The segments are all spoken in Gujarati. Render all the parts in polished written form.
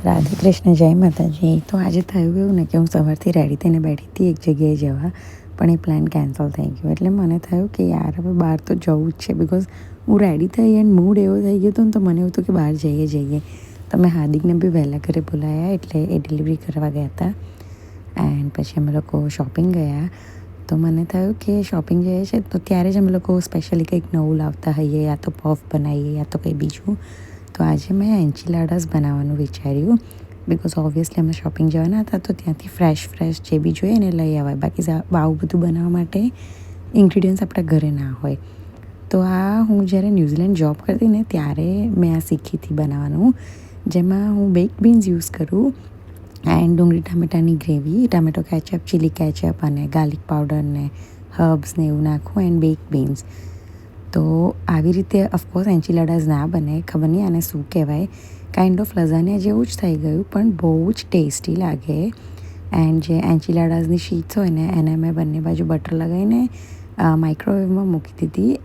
રાધે કૃષ્ણ, જય માતાજી. તો આજે થયું એવું ને કે હું સવારથી રેડી થઈને બેઠી હતી એક જગ્યાએ જવા, પણ એ પ્લાન કેન્સલ થઈ ગયો. એટલે મને થયું કે યાર હવે બહાર તો જવું જ છે, બિકોઝ હું રેડી થઈ એન્ડ મૂડ એવો થઈ ગયો હતો ને, તો મને એવું હતું કે બહાર જઈએ. તો મેં હાર્દિકને બી વહેલા ઘરે બોલાયા, એટલે એ ડિલિવરી કરવા ગયા હતા. એન્ડ પછી અમે લોકો શોપિંગ ગયા. તો મને થયું કે શોપિંગ જઈએ છે તો ત્યારે જ અમે લોકો સ્પેશિયલી કંઈક નવું લાવતા હોઈએ, યા તો પફ બનાવીએ યા તો કંઈ બીજું. તો આજે મેં એન્ચિલાડાસ બનાવવાનું વિચાર્યું, બિકોઝ ઓબ્વિયસલી અમે શોપિંગ જવાના હતા, તો ત્યાંથી ફ્રેશ જે બી જોઈએ ને લઈ આવાય. બાકી આવું બધું બનાવવા માટે ઇન્ગ્રીડિયન્ટ્સ આપણા ઘરે ના હોય. તો આ હું જ્યારે ન્યૂઝીલેન્ડ જોબ કરતી ને ત્યારે મેં આ શીખી હતી બનાવવાનું, જેમાં હું બેક બીન્સ યુઝ કરું એન્ડ ડુંગળી ટામેટાની gravy, tomato ketchup, chilli ketchup અને ગાર્લિક પાવડર ને હર્બ્સ ને એવું નાખું એન્ડ બેક બીન્સ. તો આવી રીતે ઓફકોર્સ એન્ચિલાડાસ ના બને, ખબર નહીં આને શું કહેવાય, કાઇન્ડ ઓફ લઝાનિયા જેવું જ થઈ ગયું, પણ બહુ જ ટેસ્ટી લાગે. એન્ડ જે એન્ચિલાડાસની શીટ્સ હોય ને એને મેં બંને બાજુ બટર લગાવીને માઇક્રોવેવમાં મૂકી દીધી.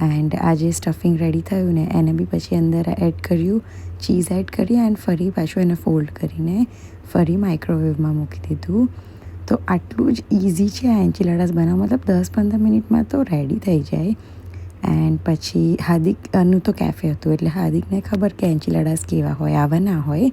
એન્ડ આ જે સ્ટફિંગ રેડી થયું ને એને બી પછી અંદર એડ કર્યું, ચીઝ એડ કરી એન્ડ ફરી પાછું એને ફોલ્ડ કરીને ફરી માઇક્રોવેવમાં મૂકી દીધું. તો આટલું જ ઇઝી છે આ એન્ચિલાડાસ બનાવવા, મતલબ 10-15 મિનિટમાં તો રેડી થઈ જાય. એન્ડ પછી હાર્દિકનું તો કેફે હતું, એટલે હાર્દિકને ખબર કે એન્ચિલાડાસ કેવા હોય, આવા ના હોય.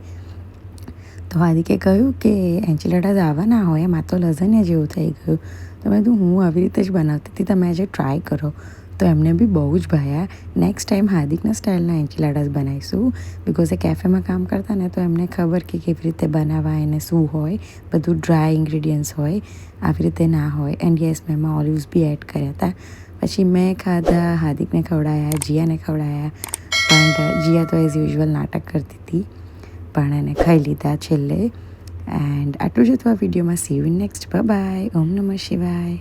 તો હાર્દિકે કહ્યું કે એન્ચિલાડાસ આવા ના હોય, એમાં તો લઝાનિયા જેવું થઈ ગયું. તો મેં કીધું હું આવી રીતે જ બનાવતી હતી, તમે આજે ટ્રાય કરો. તો એમને બી બહુ જ ભાયા. નેક્સ્ટ ટાઈમ હાર્દિકના સ્ટાઇલના એન્ચિલાડાસ બનાવીશું, બિકોઝ એ કેફેમાં કામ કરતા ને, તો એમને ખબર કે કેવી રીતે બનાવાય એને શું હોય, બધું ડ્રાય ઇન્ગ્રીડિયન્ટ્સ હોય, આવી રીતે ના હોય. એન્ડ યસ, મેં એમાં ઓલિવ્સ બી એડ કર્યા હતા. પછી મેં ખાધા, હાર્દિકને ખવડાયા, જીયાને ખવડાયા. પણ જીયા તો એઝ યુઝ્યુઅલ નાટક કરતી હતી, પણ એને ખાઈ લીધા છેલ્લે. એન્ડ આટલું જ હતું આ વિડીયોમાં. See you in next. Bye. ઓમ નમઃ શિવાય.